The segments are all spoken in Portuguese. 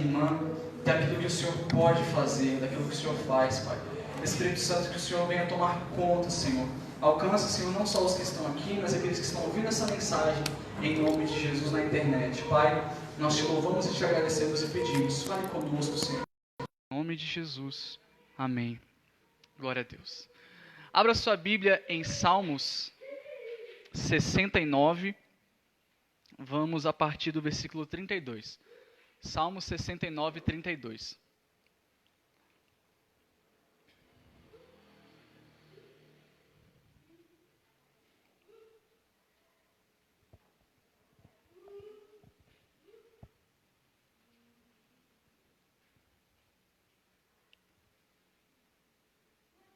irmã, daquilo que o Senhor pode fazer, daquilo que o Senhor faz, Pai. Espírito Santo, que o Senhor venha tomar conta, Senhor. Alcança, Senhor, não só os que estão aqui, mas aqueles que estão ouvindo essa mensagem, em nome de Jesus na internet. Pai, nós te louvamos e te agradecemos e pedimos. Fale conosco, Senhor. Em nome de Jesus. Amém. Glória a Deus. Abra sua Bíblia em Salmos 69. Vamos a partir do versículo 32. Salmos 69, 32.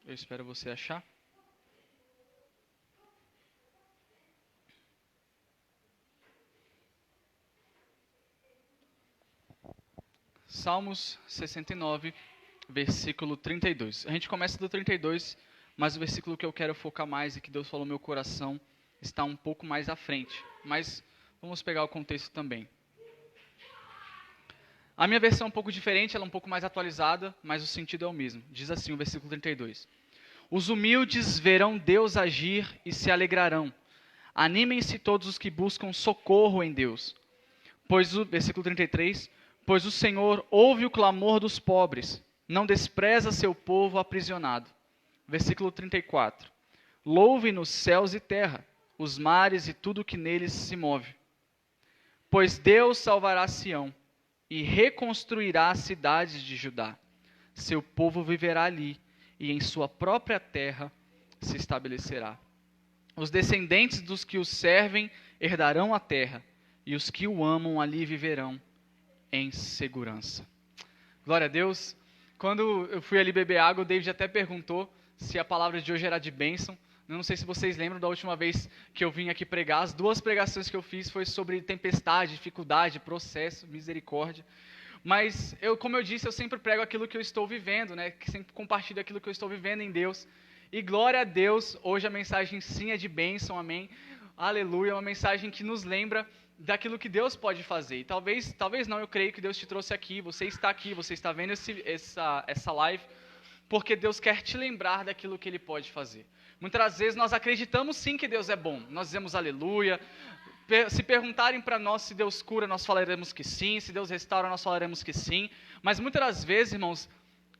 Eu espero você achar. Salmos 69, versículo 32. A gente começa do 32, mas o versículo que eu quero focar mais e que Deus falou no meu coração está um pouco mais à frente. Mas vamos pegar o contexto também. A minha versão é um pouco diferente, ela é um pouco mais atualizada, mas o sentido é o mesmo. Diz assim o versículo 32. Os humildes verão Deus agir e se alegrarão. Animem-se todos os que buscam socorro em Deus. Versículo 33. Pois o Senhor ouve o clamor dos pobres, não despreza seu povo aprisionado. Versículo 34. Louve nos céus e terra, os mares e tudo que neles se move. Pois Deus salvará Sião e reconstruirá as cidades de Judá. Seu povo viverá ali e em sua própria terra se estabelecerá. Os descendentes dos que o servem herdarão a terra, e os que o amam ali viverão em segurança. Glória a Deus. Quando eu fui ali beber água, o David até perguntou se a palavra de hoje era de bênção. Eu não sei se vocês lembram da última vez que eu vim aqui pregar. As 2 pregações que eu fiz foi sobre tempestade, dificuldade, processo, misericórdia. Mas, como eu disse, eu sempre prego aquilo que eu estou vivendo, né? Que sempre compartilho aquilo que eu estou vivendo em Deus. E glória a Deus, hoje a mensagem sim é de bênção, amém? Aleluia, é uma mensagem que nos lembra daquilo que Deus pode fazer. E talvez não, eu creio que Deus te trouxe aqui, você está vendo essa live, porque Deus quer te lembrar daquilo que Ele pode fazer. Muitas vezes nós acreditamos sim que Deus é bom, nós dizemos aleluia. Se perguntarem para nós se Deus cura, nós falaremos que sim. Se Deus restaura, nós falaremos que sim. Mas muitas das vezes, irmãos,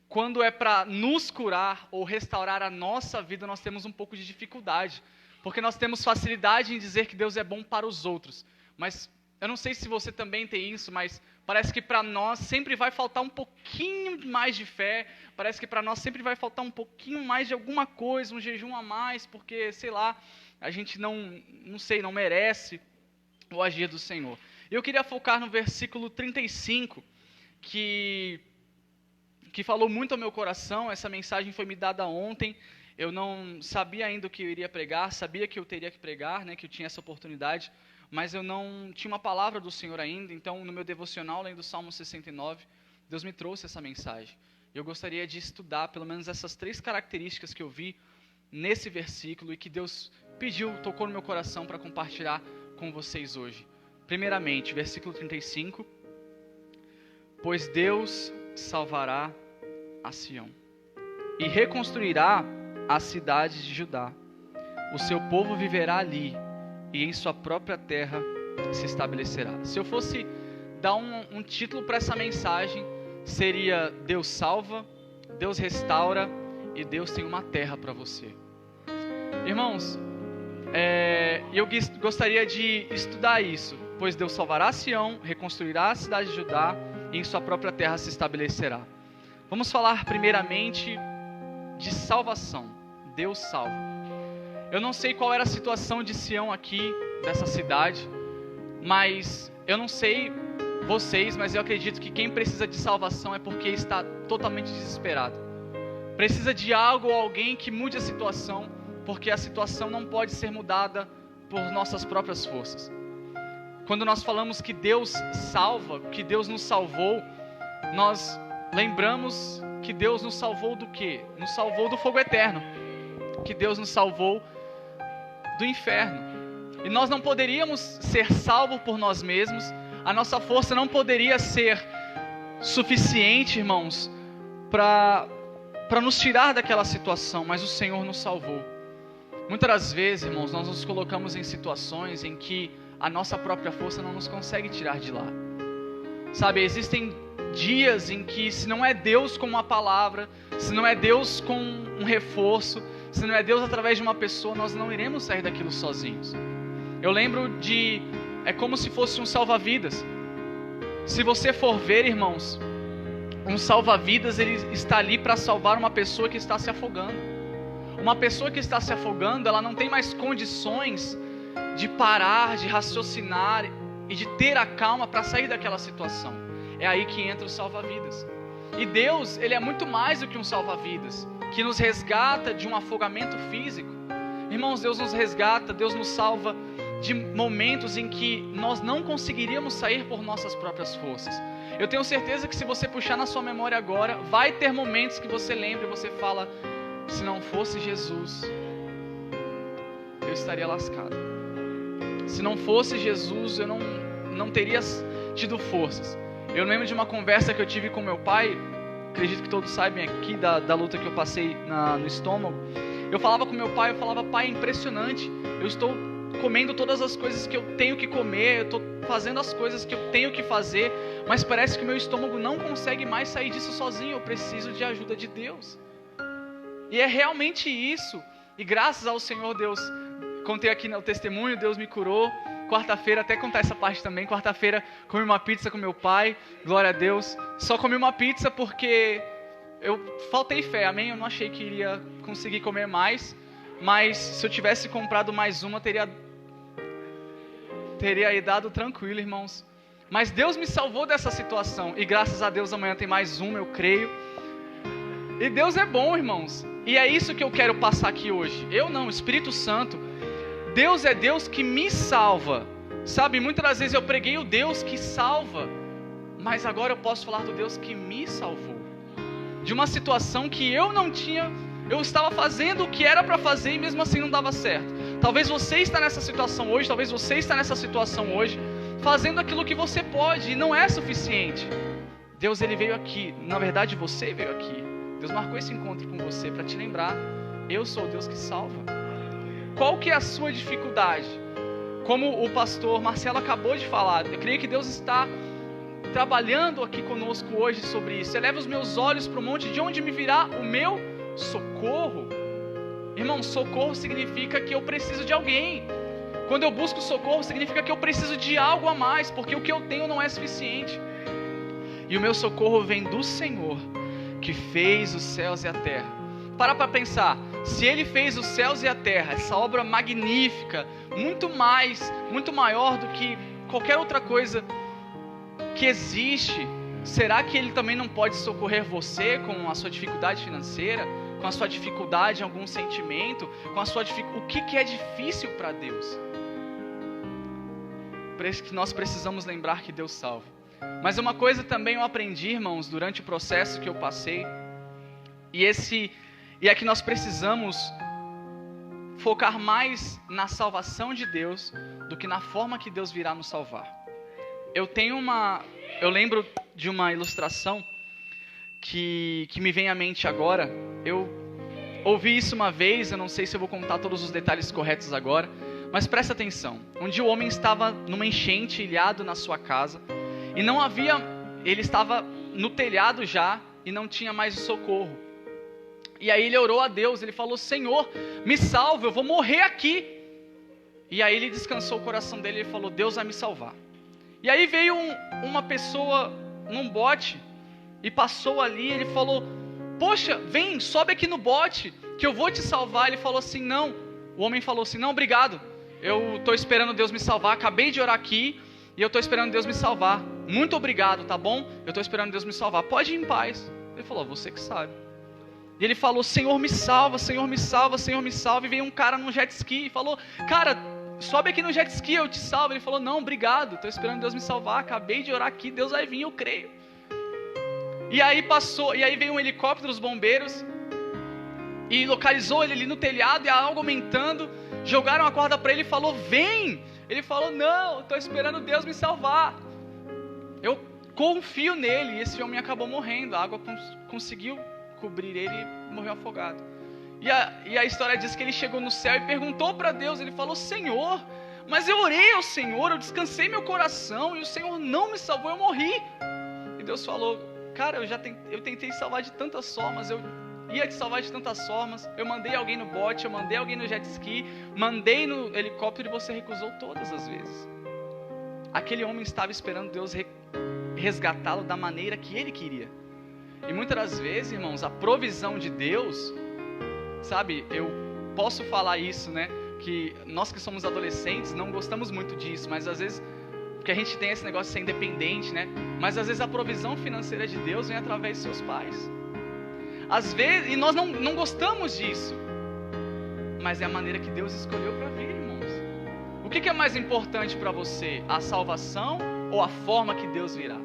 quando é para nos curar ou restaurar a nossa vida, nós temos um pouco de dificuldade. Porque nós temos facilidade em dizer que Deus é bom para os outros. Mas eu não sei se você também tem isso, mas parece que para nós sempre vai faltar um pouquinho mais de fé. Parece que para nós sempre vai faltar um pouquinho mais de alguma coisa, um jejum a mais, porque, sei lá, a gente não merece o agir do Senhor. Eu queria focar no versículo 35, que falou muito ao meu coração. Essa mensagem foi me dada ontem. Eu não sabia ainda o que eu iria pregar, sabia que eu teria que pregar, né, que eu tinha essa oportunidade, mas eu não tinha uma palavra do Senhor ainda. Então, no meu devocional, além do Salmo 69, Deus me trouxe essa mensagem. Eu gostaria de estudar pelo menos essas 3 características que eu vi nesse versículo e que Deus tocou no meu coração para compartilhar com vocês hoje. Primeiramente, versículo 35. Pois Deus salvará a Sião e reconstruirá as cidades de Judá. O seu povo viverá ali e em sua própria terra se estabelecerá. Se eu fosse dar um título para essa mensagem, seria Deus salva, Deus restaura e Deus tem uma terra para você. Irmãos, eu gostaria de estudar isso. Pois Deus salvará Sião, reconstruirá a cidade de Judá e em sua própria terra se estabelecerá. Vamos falar primeiramente de salvação. Deus salva. Eu não sei qual era a situação de Sião aqui, dessa cidade, mas eu não sei vocês, mas eu acredito que quem precisa de salvação é porque está totalmente desesperado. Precisa de algo ou alguém que mude a situação, porque a situação não pode ser mudada por nossas próprias forças. Quando nós falamos que Deus salva, que Deus nos salvou, nós lembramos que Deus nos salvou do quê? Nos salvou do fogo eterno. Que Deus nos salvou do inferno. E nós não poderíamos ser salvos por nós mesmos. A nossa força não poderia ser suficiente, irmãos, para nos tirar daquela situação, mas o Senhor nos salvou. Muitas das vezes, irmãos, nós nos colocamos em situações em que a nossa própria força não nos consegue tirar de lá. Sabe, existem dias em que, se não é Deus com uma palavra, se não é Deus com um reforço, se não é Deus através de uma pessoa, nós não iremos sair daquilo sozinhos. Eu lembro é como se fosse um salva-vidas. Se você for ver, irmãos, um salva-vidas, ele está ali para salvar uma pessoa que está se afogando. Uma pessoa que está se afogando, ela não tem mais condições de parar, de raciocinar e de ter a calma para sair daquela situação. É aí que entra o salva-vidas. E Deus, Ele é muito mais do que um salva-vidas, que nos resgata de um afogamento físico. Irmãos, Deus nos resgata, Deus nos salva de momentos em que nós não conseguiríamos sair por nossas próprias forças. Eu tenho certeza que se você puxar na sua memória agora, vai ter momentos que você lembra e você fala: se não fosse Jesus, eu estaria lascado. Se não fosse Jesus, eu não teria tido forças. Eu lembro de uma conversa que eu tive com meu pai, acredito que todos sabem aqui da luta que eu passei no estômago. Eu falava com meu pai, pai, é impressionante, eu estou comendo todas as coisas que eu tenho que comer, eu estou fazendo as coisas que eu tenho que fazer, mas parece que o meu estômago não consegue mais sair disso sozinho, eu preciso de ajuda de Deus. E é realmente isso, e graças ao Senhor Deus, contei aqui no testemunho, Deus me curou. Quarta-feira, até contar essa parte também, quarta-feira comi uma pizza com meu pai, glória a Deus. Só comi uma pizza porque eu faltei fé, amém? Eu não achei que iria conseguir comer mais, mas se eu tivesse comprado mais uma, teria dado tranquilo, irmãos. Mas Deus me salvou dessa situação, e graças a Deus amanhã tem mais uma, eu creio. E Deus é bom, irmãos, e é isso que eu quero passar aqui hoje. Eu não, o Espírito Santo. Deus é Deus que me salva. Sabe, muitas das vezes eu preguei o Deus que salva, mas agora eu posso falar do Deus que me salvou. De uma situação que eu não tinha, eu estava fazendo o que era para fazer e mesmo assim não dava certo. Talvez você está nessa situação hoje, fazendo aquilo que você pode e não é suficiente. Deus, Ele veio aqui, na verdade você veio aqui. Deus marcou esse encontro com você para te lembrar: eu sou o Deus que salva. Qual que é a sua dificuldade? Como o pastor Marcelo acabou de falar, eu creio que Deus está trabalhando aqui conosco hoje sobre isso. Eleva os meus olhos para o monte, de onde me virá o meu socorro? Irmão, socorro significa que eu preciso de alguém. Quando eu busco socorro, significa que eu preciso de algo a mais, porque o que eu tenho não é suficiente. E o meu socorro vem do Senhor, que fez os céus e a terra. Para pensar, se Ele fez os céus e a terra, essa obra magnífica, muito maior do que qualquer outra coisa que existe, será que Ele também não pode socorrer você com a sua dificuldade financeira, com a sua dificuldade em algum sentimento, com a sua dificuldade? O que é difícil para Deus? Por isso que nós precisamos lembrar que Deus salva. Mas uma coisa também eu aprendi, irmãos, durante o processo que eu passei, e é que nós precisamos focar mais na salvação de Deus do que na forma que Deus virá nos salvar. Eu lembro de uma ilustração que me vem à mente agora. Eu ouvi isso uma vez, eu não sei se eu vou contar todos os detalhes corretos agora, mas presta atenção. Um dia o homem estava numa enchente, ilhado na sua casa, e ele estava no telhado já, e não tinha mais socorro. E aí ele orou a Deus, ele falou: Senhor, me salva, eu vou morrer aqui. E aí ele descansou o coração dele, ele falou: Deus vai me salvar. E aí veio uma pessoa num bote, e passou ali, ele falou: poxa, vem, sobe aqui no bote, que eu vou te salvar. Ele falou assim: não. O homem falou assim: não, obrigado, eu estou esperando Deus me salvar, acabei de orar aqui, e eu estou esperando Deus me salvar. Muito obrigado, tá bom? Eu estou esperando Deus me salvar, pode ir em paz. Ele falou: você que sabe. E ele falou: Senhor me salva, Senhor me salva, Senhor me salva. E veio um cara num jet ski e falou: cara, sobe aqui no jet ski, eu te salvo. Ele falou: não, obrigado, estou esperando Deus me salvar, acabei de orar aqui, Deus vai vir, eu creio. E aí veio um helicóptero dos bombeiros e localizou ele ali no telhado, e a água aumentando, jogaram a corda para ele e falou: vem. Ele falou: não, estou esperando Deus me salvar. tocou um fio nele e esse homem acabou morrendo. A água conseguiu cobrir ele e morreu afogado. E a história diz que ele chegou no céu e perguntou para Deus. Ele falou: Senhor, mas eu orei ao Senhor, eu descansei meu coração e o Senhor não me salvou, eu morri. E Deus falou: cara, eu tentei salvar de tantas formas, eu ia te salvar de tantas formas, eu mandei alguém no bote, eu mandei alguém no jet ski, mandei no helicóptero e você recusou todas as vezes. Aquele homem estava esperando Deus resgatá-lo da maneira que ele queria. E muitas das vezes, irmãos, a provisão de Deus, sabe, eu posso falar isso, né, que nós que somos adolescentes não gostamos muito disso, mas às vezes, porque a gente tem esse negócio de ser independente, né, mas às vezes a provisão financeira de Deus vem através de seus pais. Às vezes, e nós não gostamos disso, mas é a maneira que Deus escolheu para vir, irmãos. O que é mais importante para você? A salvação ou a forma que Deus virá?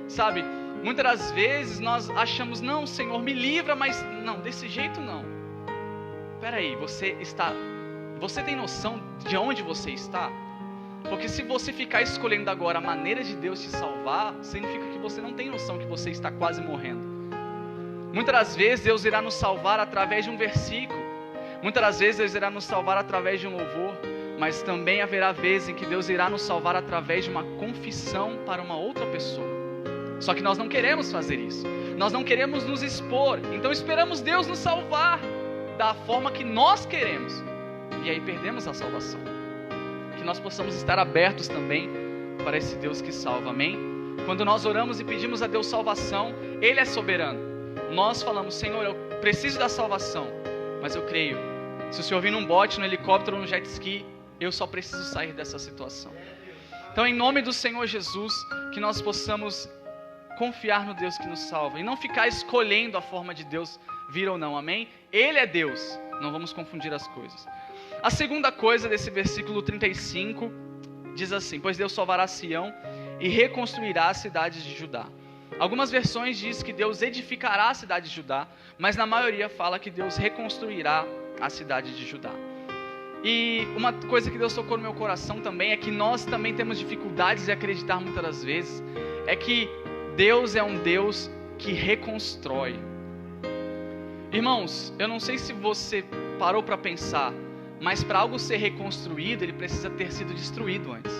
Sabe, muitas das vezes nós achamos: não, Senhor, me livra, mas não, desse jeito não. Peraí, você tem noção de onde você está? Porque se você ficar escolhendo agora a maneira de Deus te salvar, significa que você não tem noção que você está quase morrendo. Muitas das vezes Deus irá nos salvar através de um versículo. Muitas das vezes Deus irá nos salvar através de um louvor. Mas também haverá vezes em que Deus irá nos salvar através de uma confissão para uma outra pessoa. Só que nós não queremos fazer isso. Nós não queremos nos expor. Então esperamos Deus nos salvar da forma que nós queremos. E aí perdemos a salvação. Que nós possamos estar abertos também para esse Deus que salva, amém? Quando nós oramos e pedimos a Deus salvação, Ele é soberano. Nós falamos: Senhor, eu preciso da salvação, mas eu creio. Se o Senhor vir num bote, num helicóptero, num jet ski, eu só preciso sair dessa situação. Então, em nome do Senhor Jesus, que nós possamos confiar no Deus que nos salva e não ficar escolhendo a forma de Deus vir ou não, amém? Ele é Deus, não vamos confundir as coisas. A segunda coisa desse versículo 35 diz assim: pois Deus salvará Sião e reconstruirá as cidades de Judá. Algumas versões dizem que Deus edificará a cidade de Judá, mas na maioria fala que Deus reconstruirá a cidade de Judá. E uma coisa que Deus tocou no meu coração também é que nós também temos dificuldades de acreditar muitas das vezes, é que Deus é um Deus que reconstrói. Irmãos, eu não sei se você parou para pensar, mas para algo ser reconstruído, ele precisa ter sido destruído antes.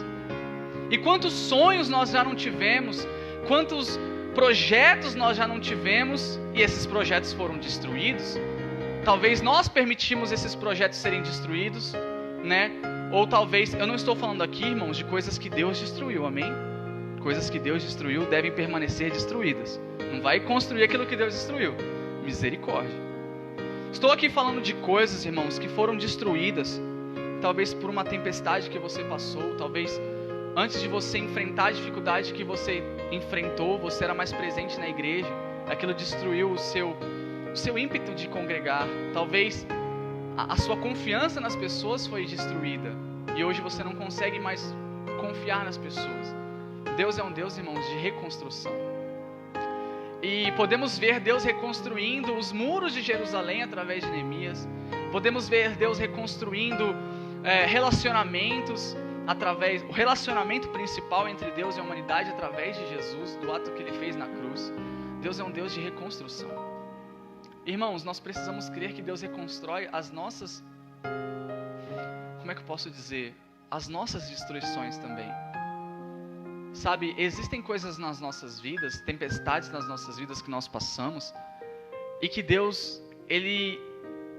E quantos sonhos nós já não tivemos, quantos projetos nós já não tivemos, e esses projetos foram destruídos. Talvez nós permitimos esses projetos serem destruídos, né? Ou talvez, eu não estou falando aqui, irmãos, de coisas que Deus destruiu, amém? Coisas que Deus destruiu devem permanecer destruídas. Não vai construir aquilo que Deus destruiu. Misericórdia. Estou aqui falando de coisas, irmãos, que foram destruídas, talvez por uma tempestade que você passou, talvez antes de você enfrentar a dificuldade que você enfrentou, você era mais presente na igreja, aquilo destruiu o seu ímpeto de congregar. Talvez a sua confiança nas pessoas foi destruída e hoje você não consegue mais confiar nas pessoas. Deus é um Deus, irmãos, de reconstrução. E podemos ver Deus reconstruindo os muros de Jerusalém através de Neemias. Podemos ver Deus reconstruindo relacionamentos através, o relacionamento principal entre Deus e a humanidade através de Jesus, do ato que Ele fez na cruz. Deus é um Deus de reconstrução. Irmãos, nós precisamos crer que Deus reconstrói as nossas, como é que eu posso dizer, as nossas destruições também. Sabe, existem coisas nas nossas vidas, tempestades nas nossas vidas que nós passamos, e que Deus, Ele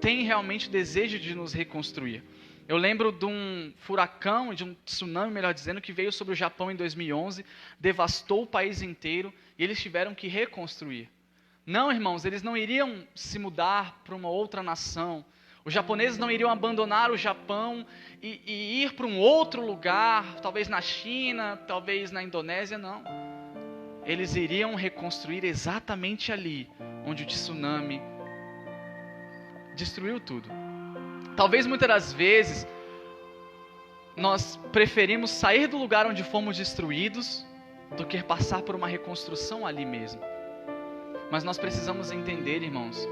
tem realmente o desejo de nos reconstruir. Eu lembro de um furacão, de um tsunami, melhor dizendo, que veio sobre o Japão em 2011, devastou o país inteiro, e eles tiveram que reconstruir. Não, irmãos, eles não iriam se mudar para uma outra nação. Os japoneses não iriam abandonar o Japão e ir para um outro lugar, talvez na China, talvez na Indonésia, não. Eles iriam reconstruir exatamente ali, onde o tsunami destruiu tudo. Talvez muitas das vezes nós preferimos sair do lugar onde fomos destruídos do que passar por uma reconstrução ali mesmo. Mas nós precisamos entender, irmãos,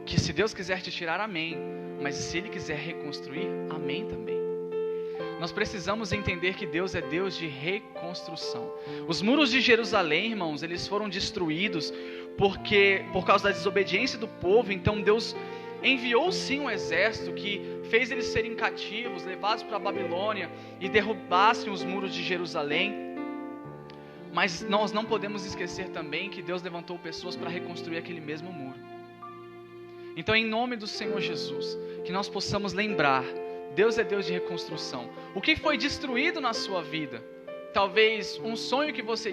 que se Deus quiser te tirar, amém. Mas se Ele quiser reconstruir, amém também. nós precisamos entender que Deus é Deus de reconstrução. Os muros de Jerusalém, irmãos, eles foram destruídos por causa da desobediência do povo. Então Deus enviou sim um exército que fez eles serem cativos, levados para a Babilônia e derrubassem os muros de Jerusalém. Mas nós não podemos esquecer também que Deus levantou pessoas para reconstruir aquele mesmo muro. Então, em nome do Senhor Jesus, que nós possamos lembrar, Deus é Deus de reconstrução. O que foi destruído na sua vida? Talvez um sonho que você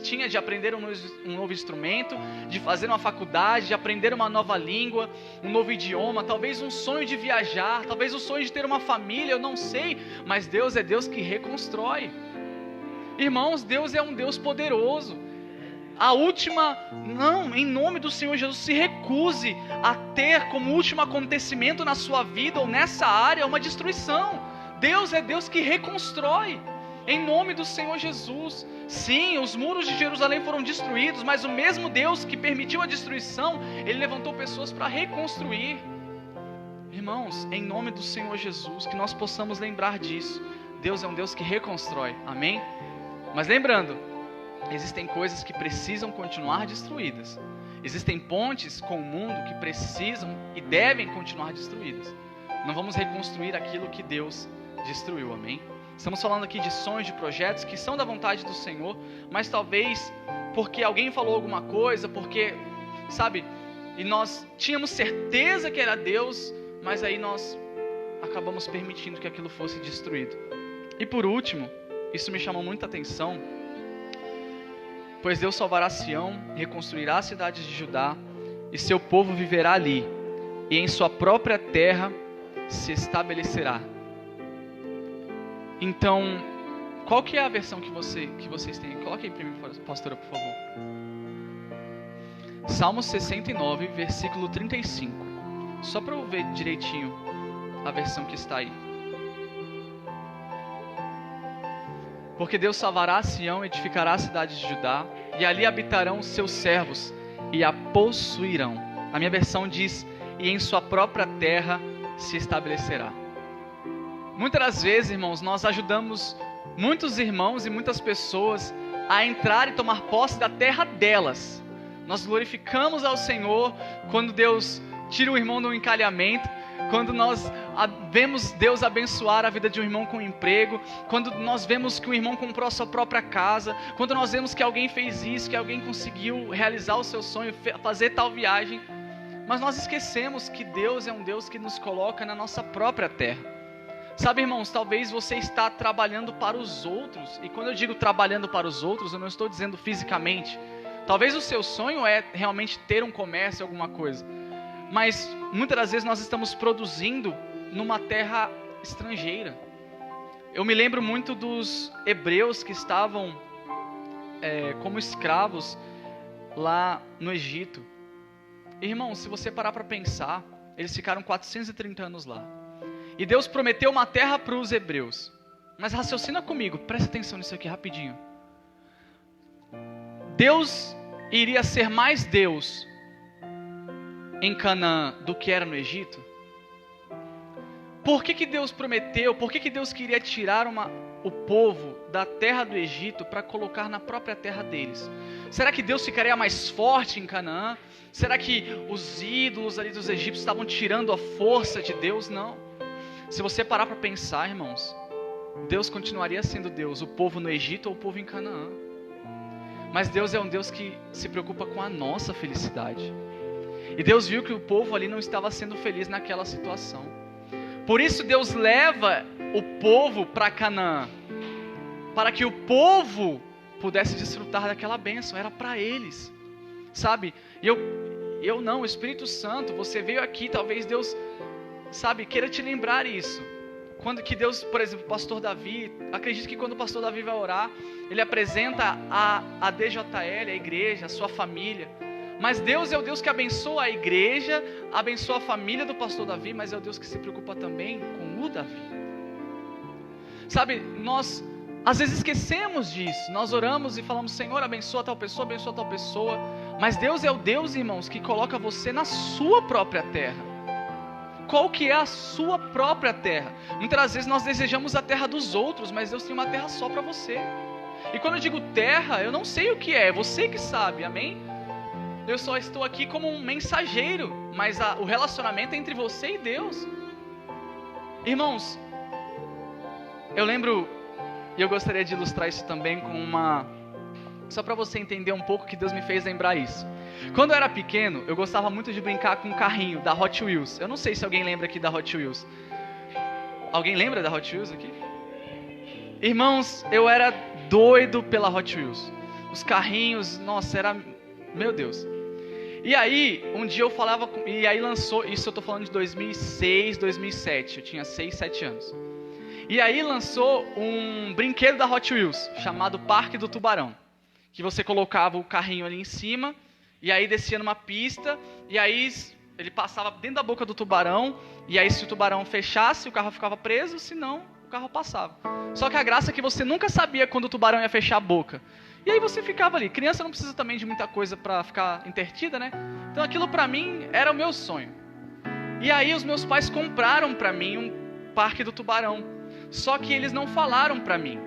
tinha de aprender um novo instrumento, de fazer uma faculdade, de aprender uma nova língua, um novo idioma, talvez um sonho de viajar, talvez um sonho de ter uma família, eu não sei, mas Deus é Deus que reconstrói. Irmãos, Deus é um Deus poderoso. Em nome do Senhor Jesus, se recuse a ter como último acontecimento na sua vida ou nessa área uma destruição. Deus é Deus que reconstrói. Em nome do Senhor Jesus. Sim, os muros de Jerusalém foram destruídos, mas o mesmo Deus que permitiu a destruição, Ele levantou pessoas para reconstruir. Irmãos, em nome do Senhor Jesus, que nós possamos lembrar disso. Deus é um Deus que reconstrói, amém? Mas lembrando, existem coisas que precisam continuar destruídas. Existem pontes com o mundo que precisam e devem continuar destruídas. Não vamos reconstruir aquilo que Deus destruiu, amém? Estamos falando aqui de sonhos, de projetos que são da vontade do Senhor, mas talvez porque alguém falou alguma coisa, porque, sabe, e nós tínhamos certeza que era Deus, mas aí nós acabamos permitindo que aquilo fosse destruído. E por último, isso me chamou muita atenção, pois Deus salvará Sião, reconstruirá as cidades de Judá, e seu povo viverá ali, e em sua própria terra se estabelecerá. Então, qual que é a versão que vocês têm? Coloque aí para mim, pastora, por favor. Salmo 69, versículo 35. Só para eu ver direitinho a versão que está aí. Porque Deus salvará Sião, edificará a cidade de Judá, e ali habitarão os seus servos, e a possuirão. A minha versão diz, e em sua própria terra se estabelecerá. Muitas das vezes, irmãos, nós ajudamos muitos irmãos e muitas pessoas a entrar e tomar posse da terra delas. Nós glorificamos ao Senhor quando Deus tira o irmão do encalhamento, quando nós vemos Deus abençoar a vida de um irmão com emprego, quando nós vemos que o irmão comprou a sua própria casa, quando nós vemos que alguém fez isso, que alguém conseguiu realizar o seu sonho, fazer tal viagem. Mas nós esquecemos que Deus é um Deus que nos coloca na nossa própria terra. Sabe, irmãos, talvez você está trabalhando para os outros, e quando eu digo trabalhando para os outros, eu não estou dizendo fisicamente. Talvez o seu sonho é realmente ter um comércio, alguma coisa, mas muitas das vezes nós estamos produzindo numa terra estrangeira. Eu me lembro muito dos hebreus que estavam como escravos lá no Egito. Irmãos, se você parar para pensar, eles ficaram 430 anos lá. E Deus prometeu uma terra para os hebreus. Mas raciocina comigo, presta atenção nisso aqui rapidinho. Deus iria ser mais Deus em Canaã do que era no Egito? Por que Deus prometeu, por que Deus queria tirar o povo da terra do Egito para colocar na própria terra deles? Será que Deus ficaria mais forte em Canaã? Será que os ídolos ali dos egípcios estavam tirando a força de Deus? Não. Se você parar para pensar, irmãos, Deus continuaria sendo Deus, o povo no Egito ou o povo em Canaã. Mas Deus é um Deus que se preocupa com a nossa felicidade. E Deus viu que o povo ali não estava sendo feliz naquela situação. Por isso Deus leva o povo para Canaã, para que o povo pudesse desfrutar daquela bênção. Era para eles, sabe? E eu não, o Espírito Santo, você veio aqui, talvez Deus, sabe, queira te lembrar isso. Quando que Deus, por exemplo, o pastor Davi, acredito que quando o pastor Davi vai orar, ele apresenta a DJL, a igreja, a sua família. Mas Deus é o Deus que abençoa a igreja, abençoa a família do pastor Davi, mas é o Deus que se preocupa também com o Davi. Sabe, nós às vezes esquecemos disso. Nós oramos e falamos, Senhor, abençoa tal pessoa, mas Deus é o Deus, irmãos, que coloca você na sua própria terra. qual que é a sua própria terra. Muitas das vezes nós desejamos a terra dos outros, mas Deus tem uma terra só para você. E quando eu digo terra, eu não sei o que é você que sabe, amém? Eu só estou aqui como um mensageiro, mas o relacionamento é entre você e Deus. Irmãos, eu lembro, e eu gostaria de ilustrar isso também com só para você entender um pouco que Deus me fez lembrar isso. Quando eu era pequeno, eu gostava muito de brincar com um carrinho da Hot Wheels. Eu não sei se alguém lembra aqui da Hot Wheels. Alguém lembra da Hot Wheels aqui? Irmãos, eu era doido pela Hot Wheels. Os carrinhos, nossa, era... Meu Deus. E aí, um dia eu falava... E aí lançou... Isso eu tô falando de 2006, 2007. Eu tinha 6, 7 anos. E aí lançou um brinquedo da Hot Wheels, chamado Parque do Tubarão. Que você colocava o carrinho ali em cima, e aí descia numa pista, e aí ele passava dentro da boca do tubarão, e aí se o tubarão fechasse, o carro ficava preso, senão o carro passava. Só que a graça é que você nunca sabia quando o tubarão ia fechar a boca. E aí você ficava ali. Criança não precisa também de muita coisa para ficar entretida, né? Então aquilo para mim era o meu sonho. E aí os meus pais compraram para mim um Parque do Tubarão. Só que eles não falaram para mim.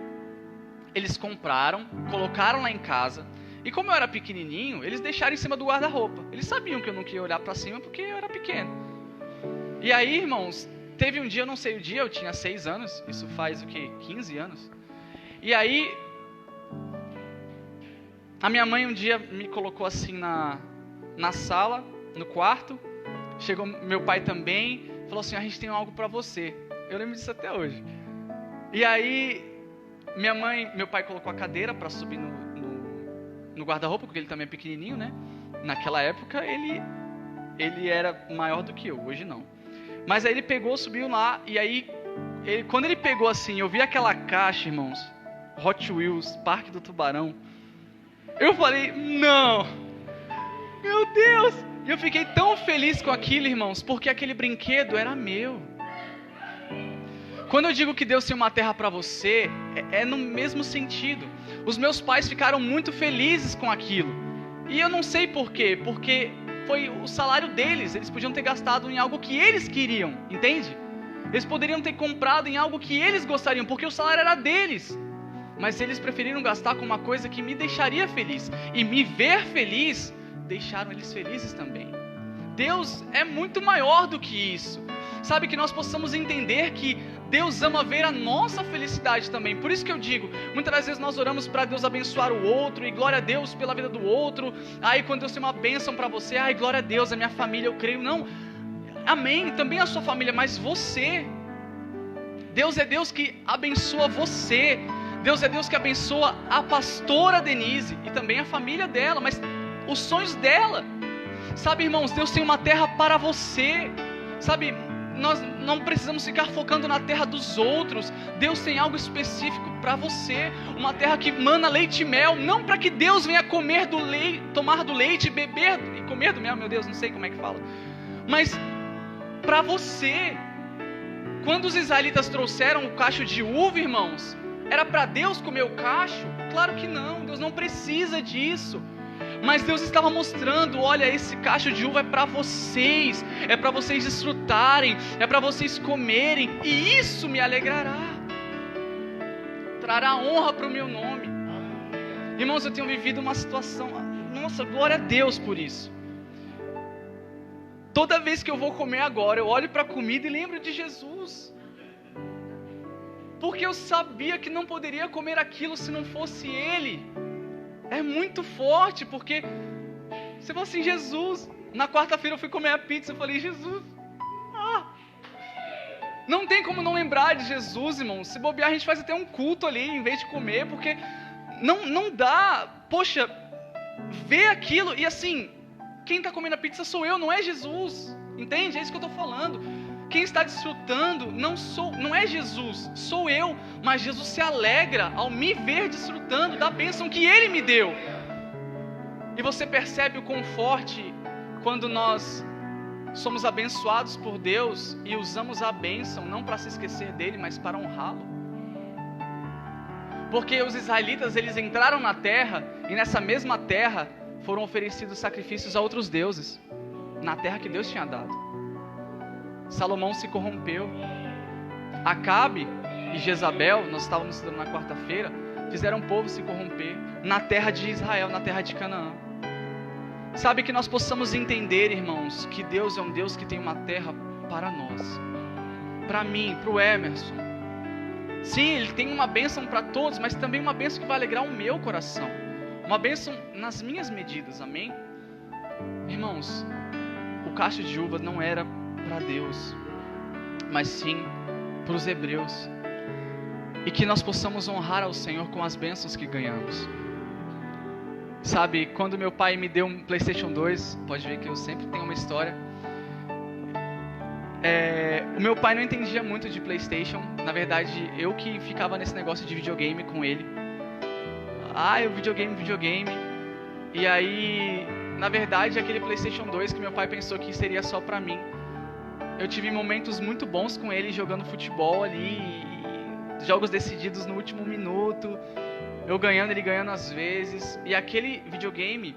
Eles compraram, colocaram lá em casa. E como eu era pequenininho, eles deixaram em cima do guarda-roupa. Eles sabiam que eu não queria olhar para cima porque eu era pequeno. E aí, irmãos, teve um dia, eu não sei o dia, eu tinha 6 anos. Isso faz o quê? 15 anos. E aí... A minha mãe um dia me colocou assim na sala, no quarto. Chegou meu pai também, falou assim, a gente tem algo para você. Eu lembro disso até hoje. E aí, meu pai colocou a cadeira para subir no guarda-roupa, porque ele também é pequenininho, né? Naquela época ele era maior do que eu, hoje não. Mas aí ele pegou, subiu lá, e aí, quando ele pegou assim, eu vi aquela caixa, irmãos, Hot Wheels, Parque do Tubarão. Eu falei, não, meu Deus, e eu fiquei tão feliz com aquilo, irmãos, porque aquele brinquedo era meu. Quando eu digo que Deus tem uma terra para você, é no mesmo sentido. Os meus pais ficaram muito felizes com aquilo, e eu não sei por quê, porque foi o salário deles, eles podiam ter gastado em algo que eles queriam, entende? Eles poderiam ter comprado em algo que eles gostariam, porque o salário era deles. Mas eles preferiram gastar com uma coisa que me deixaria feliz. E me ver feliz, deixaram eles felizes também. Deus é muito maior do que isso. Sabe, que nós possamos entender que Deus ama ver a nossa felicidade também. Por isso que eu digo, muitas das vezes nós oramos para Deus abençoar o outro, e glória a Deus pela vida do outro. Aí quando Deus tem uma bênção para você, ai, glória a Deus, a minha família, eu creio. Não, amém, também a sua família, mas você. Deus é Deus que abençoa você. Deus é Deus que abençoa a pastora Denise e também a família dela, mas os sonhos dela. Sabe, irmãos, Deus tem uma terra para você. Sabe, nós não precisamos ficar focando na terra dos outros. Deus tem algo específico para você. Uma terra que mana leite e mel, não para que Deus venha comer do leite, tomar do leite, beber e comer do mel, meu Deus, não sei como é que fala. Mas para você. Quando os israelitas trouxeram o cacho de uva, irmãos, era para Deus comer o cacho? Claro que não, Deus não precisa disso. Mas Deus estava mostrando, olha, esse cacho de uva é para vocês desfrutarem, é para vocês comerem, e isso me alegrará, trará honra para o meu nome. Irmãos, eu tenho vivido uma situação, nossa, glória a Deus por isso. Toda vez que eu vou comer agora, eu olho para a comida e lembro de Jesus. Porque eu sabia que não poderia comer aquilo se não fosse Ele. É muito forte, porque você fala assim, Jesus. Na quarta-feira eu fui comer a pizza, eu falei, Jesus, não tem como não lembrar de Jesus, irmão. Se bobear, a gente faz até um culto ali, em vez de comer, porque não dá, poxa, ver aquilo, e assim, quem está comendo a pizza sou eu, não é Jesus, entende? É isso que eu estou falando. Quem está desfrutando não é Jesus, sou eu. Mas Jesus se alegra ao me ver desfrutando da bênção que Ele me deu. E você percebe o quão forte quando nós somos abençoados por Deus e usamos a bênção não para se esquecer dEle, mas para honrá-lo. Porque os israelitas, eles entraram na terra, e nessa mesma terra foram oferecidos sacrifícios a outros deuses, na terra que Deus tinha dado. Salomão se corrompeu. Acabe e Jezabel, nós estávamos estudando na quarta-feira, fizeram o povo se corromper na terra de Israel, na terra de Canaã. Sabe, que nós possamos entender, irmãos, que Deus é um Deus que tem uma terra para nós, para mim, para o Emerson. Sim, Ele tem uma bênção para todos, mas também uma bênção que vai alegrar o meu coração, uma bênção nas minhas medidas, amém? Irmãos, o cacho de uva não era para Deus, mas sim para os hebreus, e que nós possamos honrar ao Senhor com as bênçãos que ganhamos. Sabe, quando meu pai me deu um PlayStation 2, pode ver que eu sempre tenho uma história. O meu pai não entendia muito de PlayStation. Na verdade, eu que ficava nesse negócio de videogame com ele. O videogame. E aí, na verdade, aquele PlayStation 2 que meu pai pensou que seria só pra mim. Eu tive momentos muito bons com ele jogando futebol ali, jogos decididos no último minuto. Eu ganhando, ele ganhando às vezes. E aquele videogame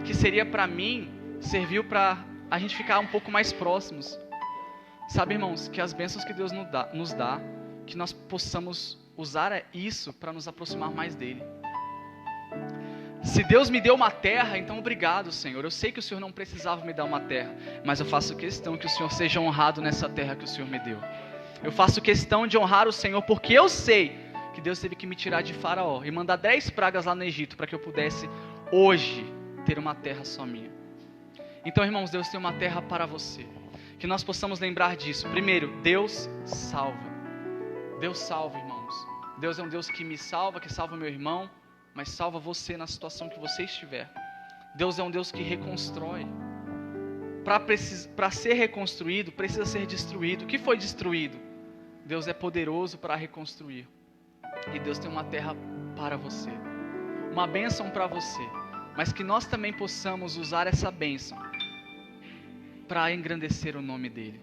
que seria pra mim, serviu pra a gente ficar um pouco mais próximos. Sabe, irmãos, que as bênçãos que Deus nos dá, que nós possamos usar isso para nos aproximar mais dele. Se Deus me deu uma terra, então obrigado, Senhor. Eu sei que o Senhor não precisava me dar uma terra, mas eu faço questão que o Senhor seja honrado nessa terra que o Senhor me deu. Eu faço questão de honrar o Senhor, porque eu sei que Deus teve que me tirar de Faraó e mandar 10 pragas lá no Egito para que eu pudesse hoje ter uma terra só minha. Então, irmãos, Deus tem uma terra para você. Que nós possamos lembrar disso. Primeiro, Deus salva. Deus salva, irmãos. Deus é um Deus que me salva, que salva meu irmão, mas salva você na situação que você estiver. Deus é um Deus que reconstrói. Para ser reconstruído, precisa ser destruído. O que foi destruído? Deus é poderoso para reconstruir. E Deus tem uma terra para você, uma bênção para você, mas que nós também possamos usar essa bênção para engrandecer o nome dele.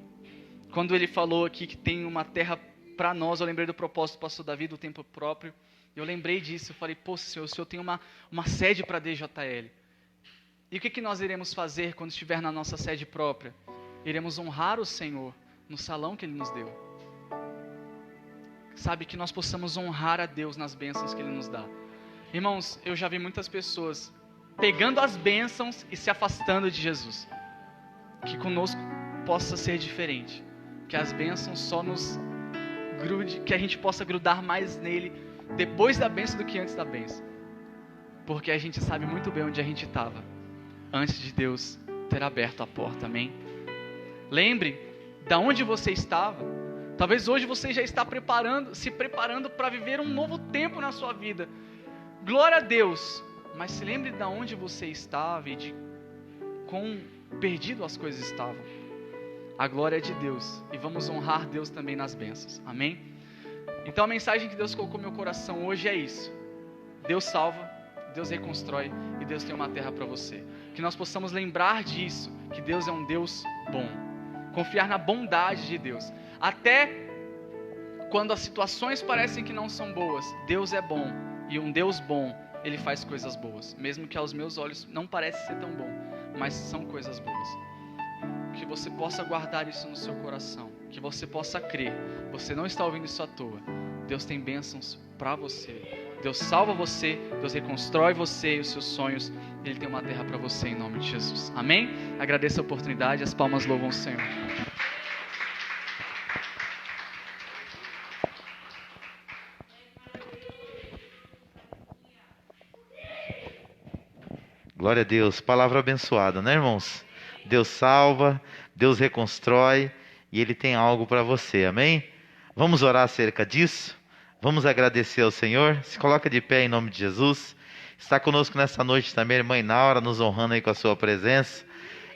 Quando ele falou aqui que tem uma terra para nós, eu lembrei do propósito do pastor Davi, do tempo próprio. Eu lembrei disso, eu falei, Senhor, o Senhor tem uma sede para a DJL. E o que nós iremos fazer quando estiver na nossa sede própria? Iremos honrar o Senhor no salão que Ele nos deu. Sabe, que nós possamos honrar a Deus nas bênçãos que Ele nos dá. Irmãos, eu já vi muitas pessoas pegando as bênçãos e se afastando de Jesus. Que conosco possa ser diferente. Que as bênçãos só nos grude, que a gente possa grudar mais nele depois da bênção do que antes da bênção. Porque a gente sabe muito bem onde a gente estava antes de Deus ter aberto a porta, amém? Lembre de onde você estava. Talvez hoje você já está se preparando para viver um novo tempo na sua vida. Glória a Deus. Mas se lembre de onde você estava e de quão perdido as coisas estavam. A glória é de Deus. E vamos honrar Deus também nas bênçãos. Amém? Então a mensagem que Deus colocou no meu coração hoje é isso. Deus salva, Deus reconstrói e Deus tem uma terra para você. Que nós possamos lembrar disso. Que Deus é um Deus bom. Confiar na bondade de Deus. Até quando as situações parecem que não são boas, Deus é bom. E um Deus bom, Ele faz coisas boas. Mesmo que aos meus olhos não parece ser tão bom, mas são coisas boas. Que você possa guardar isso no seu coração. Que você possa crer. Você não está ouvindo isso à toa. Deus tem bênçãos para você. Deus salva você. Deus reconstrói você e os seus sonhos. Ele tem uma terra para você em nome de Jesus. Amém? Agradeço a oportunidade. As palmas louvam o Senhor. Glória a Deus, palavra abençoada, né, irmãos? Deus salva, Deus reconstrói e Ele tem algo para você, amém? Vamos orar acerca disso? Vamos agradecer ao Senhor? Se coloca de pé em nome de Jesus. Está conosco nessa noite também a irmã Inaura, nos honrando aí com a sua presença.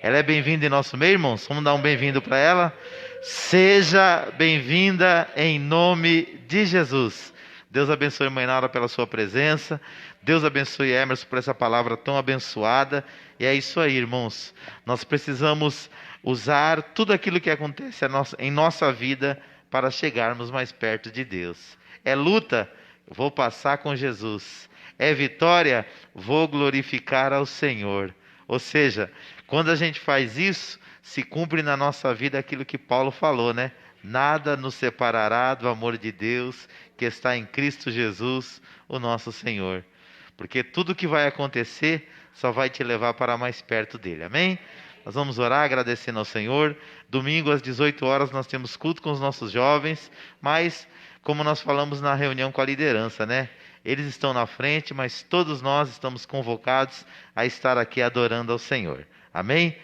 Ela é bem-vinda em nosso meio, irmãos? Vamos dar um bem-vindo para ela? Seja bem-vinda em nome de Jesus. Deus abençoe a irmã Inaura pela sua presença. Deus abençoe Emerson por essa palavra tão abençoada. E é isso aí, irmãos. Nós precisamos usar tudo aquilo que acontece em nossa vida para chegarmos mais perto de Deus. É luta? Vou passar com Jesus. É vitória? Vou glorificar ao Senhor. Ou seja, quando a gente faz isso, se cumpre na nossa vida aquilo que Paulo falou, né? Nada nos separará do amor de Deus que está em Cristo Jesus, o nosso Senhor. Porque tudo que vai acontecer só vai te levar para mais perto dele. Amém? Nós vamos orar agradecendo ao Senhor. Domingo às 18 horas nós temos culto com os nossos jovens, mas como nós falamos na reunião com a liderança, né? Eles estão na frente, mas todos nós estamos convocados a estar aqui adorando ao Senhor. Amém?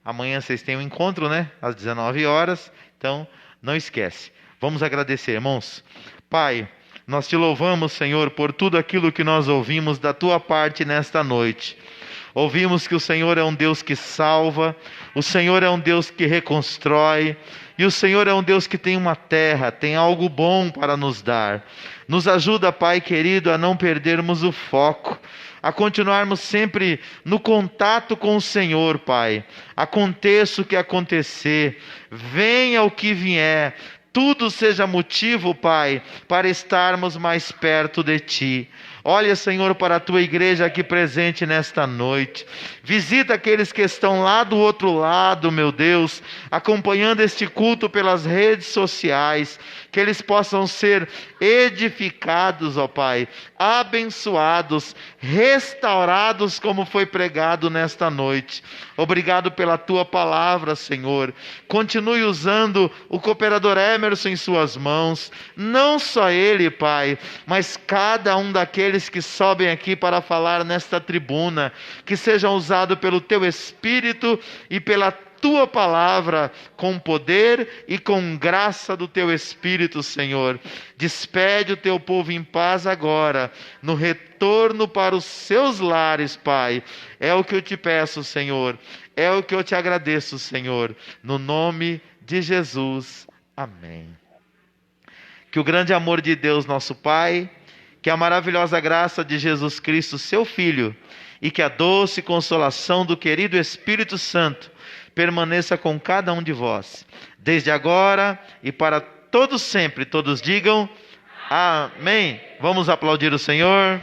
Amanhã vocês têm um encontro, né? Às 19 horas. Então, não esquece. Vamos agradecer, irmãos. Pai, nós te louvamos, Senhor, por tudo aquilo que nós ouvimos da tua parte nesta noite. Ouvimos que o Senhor é um Deus que salva, o Senhor é um Deus que reconstrói, e o Senhor é um Deus que tem uma terra, tem algo bom para nos dar. Nos ajuda, Pai querido, a não perdermos o foco, a continuarmos sempre no contato com o Senhor, Pai. Aconteça o que acontecer, venha o que vier, tudo seja motivo, Pai, para estarmos mais perto de Ti. Olha, Senhor, para a Tua igreja aqui presente nesta noite. Visita aqueles que estão lá do outro lado, meu Deus, acompanhando este culto pelas redes sociais. Que eles possam ser edificados, ó Pai, abençoados, restaurados como foi pregado nesta noite. Obrigado pela Tua palavra, Senhor. Continue usando o cooperador Emerson em suas mãos. Não só ele, Pai, mas cada um daqueles que sobem aqui para falar nesta tribuna, que sejam usados pelo Teu Espírito e pela Tua palavra, com poder e com graça do Teu Espírito, Senhor. Despede o Teu povo em paz agora, no retorno para os seus lares, Pai. É o que eu te peço, Senhor. É o que eu te agradeço, Senhor. No nome de Jesus. Amém. Que o grande amor de Deus, nosso Pai, que a maravilhosa graça de Jesus Cristo, seu Filho, e que a doce consolação do querido Espírito Santo permaneça com cada um de vós, desde agora e para todos sempre. Todos digam amém. Vamos aplaudir o Senhor.